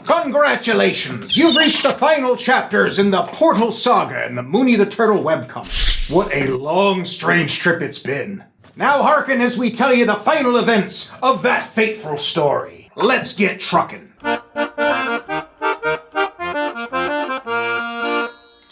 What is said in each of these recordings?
Congratulations! You've reached the final chapters in the Portal Saga in the Mooney the Turtle webcomic. What a long, strange trip it's been. Now hearken as we tell you the final events of that fateful story. Let's get truckin'.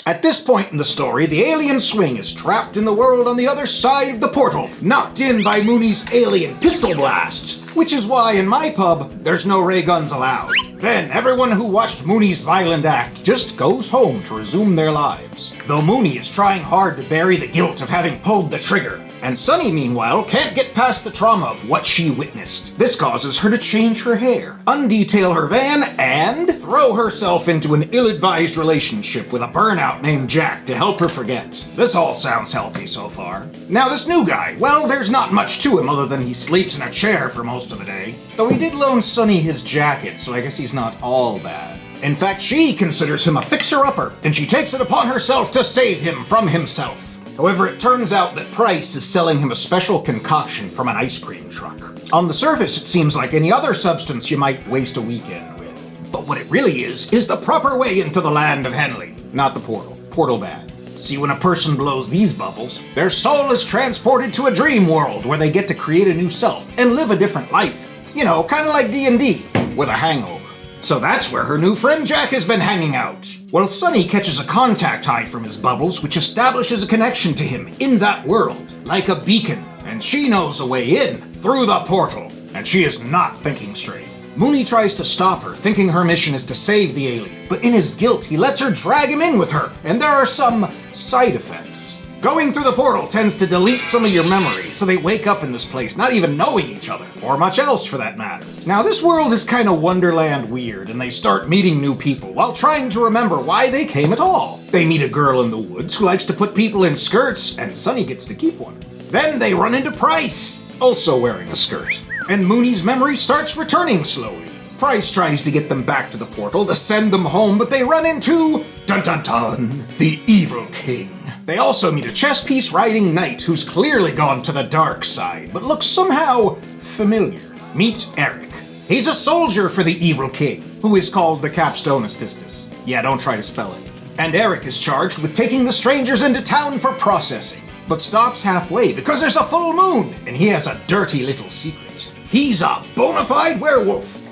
At this point in the story, the alien Swing is trapped in the world on the other side of the portal, knocked in by Mooney's alien pistol blast, which is why in my pub, there's no ray guns allowed. Then everyone who watched Mooney's violent act just goes home to resume their lives, though Mooney is trying hard to bury the guilt of having pulled the trigger. And Sunny, meanwhile, can't get past the trauma of what she witnessed. This causes her to change her hair, undetail her van, and throw herself into an ill-advised relationship with a burnout named Jack to help her forget. This all sounds healthy so far. Now this new guy, well, there's not much to him other than he sleeps in a chair for most of the day. Though he did loan Sunny his jacket, so I guess he's not all bad. In fact, she considers him a fixer-upper, and she takes it upon herself to save him from himself. However, it turns out that Price is selling him a special concoction from an ice cream truck. On the surface, it seems like any other substance you might waste a weekend with. But what it really is the proper way into the land of Henley. Not the portal. Portal bad. See, when a person blows these bubbles, their soul is transported to a dream world where they get to create a new self and live a different life. You know, kind of like D&D, with a hangover. So that's where her new friend Jack has been hanging out. Well, Sunny catches a contact high from his bubbles, which establishes a connection to him in that world, like a beacon. And she knows a way in, through the portal. And she is not thinking straight. Mooney tries to stop her, thinking her mission is to save the alien. But in his guilt, he lets her drag him in with her, and there are some side effects. Going through the portal tends to delete some of your memories, so they wake up in this place not even knowing each other, or much else for that matter. Now this world is kind of Wonderland weird, and they start meeting new people while trying to remember why they came at all. They meet a girl in the woods who likes to put people in skirts, and Sunny gets to keep one. Then they run into Price, also wearing a skirt. And Mooney's memory starts returning slowly. Price tries to get them back to the portal to send them home, but they run into, dun-dun-dun, the Evil King. They also meet a chess piece riding knight who's clearly gone to the dark side, but looks somehow familiar. Meet Eric. He's a soldier for the Evil King, who is called the Capstone Astistus. Yeah, don't try to spell it. And Eric is charged with taking the strangers into town for processing, but stops halfway because there's a full moon, and he has a dirty little secret. He's a bona fide werewolf.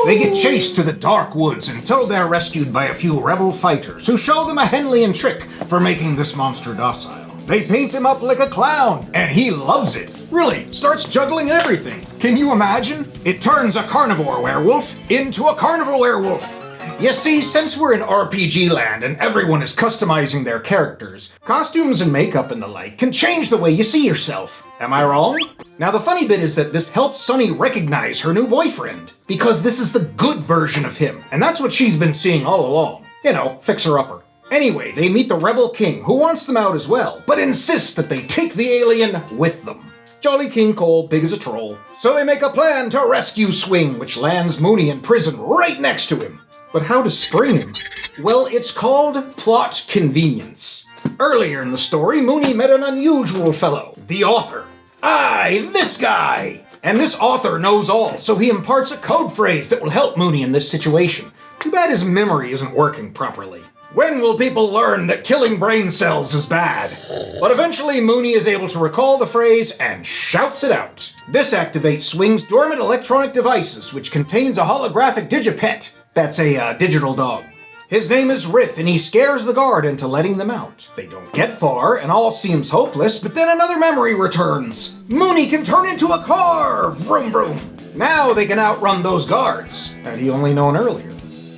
They get chased through the dark woods until they're rescued by a few rebel fighters who show them a Henleyan trick for making this monster docile. They paint him up like a clown, and he loves it. Really, starts juggling everything. Can you imagine? It turns a carnivore werewolf into a carnival werewolf. You see, since we're in RPG land and everyone is customizing their characters, costumes and makeup and the like can change the way you see yourself. Am I wrong? Now the funny bit is that this helps Sunny recognize her new boyfriend, because this is the good version of him, and that's what she's been seeing all along. You know, fixer-upper. Anyway, they meet the Rebel King, who wants them out as well, but insists that they take the alien with them. Jolly King Cole, big as a troll. So they make a plan to rescue Swing, which lands Mooney in prison right next to him. But how to spring him? Well, it's called plot convenience. Earlier in the story, Mooney met an unusual fellow, the author. Aye, this guy! And this author knows all, so he imparts a code phrase that will help Mooney in this situation. Too bad his memory isn't working properly. When will people learn that killing brain cells is bad? But eventually Mooney is able to recall the phrase and shouts it out. This activates Swing's dormant electronic devices, which contains a holographic digipet. That's a digital dog. His name is Rith, and he scares the guard into letting them out. They don't get far, and all seems hopeless, but then another memory returns. Mooney can turn into a car! Vroom vroom! Now they can outrun those guards. Had he only known earlier.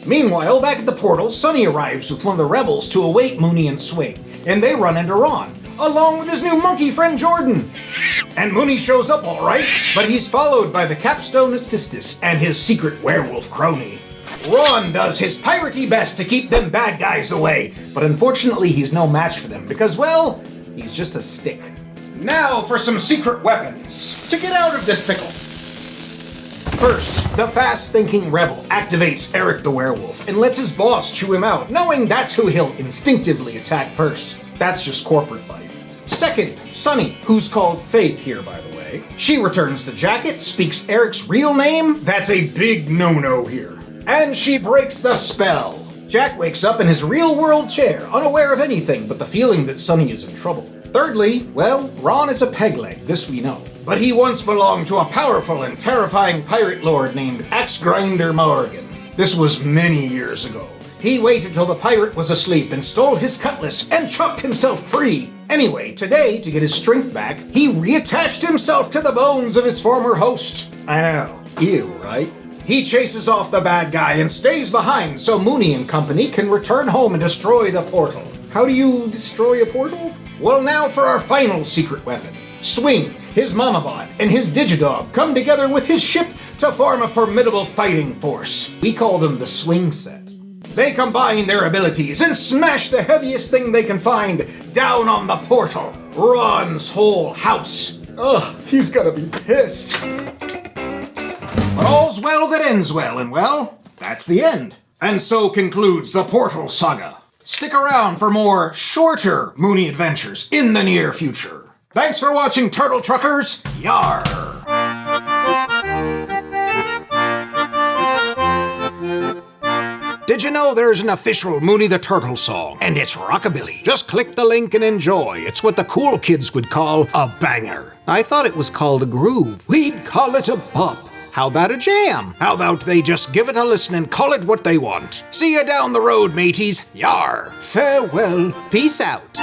Meanwhile, back at the portal, Sunny arrives with one of the rebels to await Mooney and Swing, and they run into Ron, along with his new monkey friend Jordan. And Mooney shows up all right, but he's followed by the Capstone Astistus and his secret werewolf crony. Ron does his piratey best to keep them bad guys away, but unfortunately he's no match for them because, well, he's just a stick. Now for some secret weapons to get out of this pickle. First, the fast-thinking rebel activates Eric the werewolf and lets his boss chew him out, knowing that's who he'll instinctively attack first. That's just corporate life. Second, Sunny, who's called Faith here, by the way. She returns the jacket, speaks Eric's real name. That's a big no-no here. and she breaks the spell. Jack wakes up in his real-world chair, unaware of anything but the feeling that Sunny is in trouble. Thirdly, well, Ron is a peg-leg, this we know. But he once belonged to a powerful and terrifying pirate lord named Axe-Grinder Morgan. This was many years ago. He waited till the pirate was asleep and stole his cutlass and chopped himself free. Anyway, today, to get his strength back, he reattached himself to the bones of his former host. I know. Ew, right? He chases off the bad guy and stays behind so Mooney and company can return home and destroy the portal. How do you destroy a portal? Well, now for our final secret weapon. Swing, his mama bot, and his Digidog come together with his ship to form a formidable fighting force. We call them the Swing Set. They combine their abilities and smash the heaviest thing they can find down on the portal. Ron's whole house. Ugh, he's gonna be pissed. But all's well that ends well, and well, that's the end. And so concludes the Portal Saga. Stick around for more shorter Mooney adventures in the near future. Thanks for watching, Turtle Truckers. Yar! Did you know there's an official Mooney the Turtle song? And it's rockabilly. Just click the link and enjoy. It's what the cool kids would call a banger. I thought it was called a groove. We'd call it a bop. How about a jam? How about they just give it a listen and call it what they want? See you down the road, mateys. Yar. Farewell. Peace out.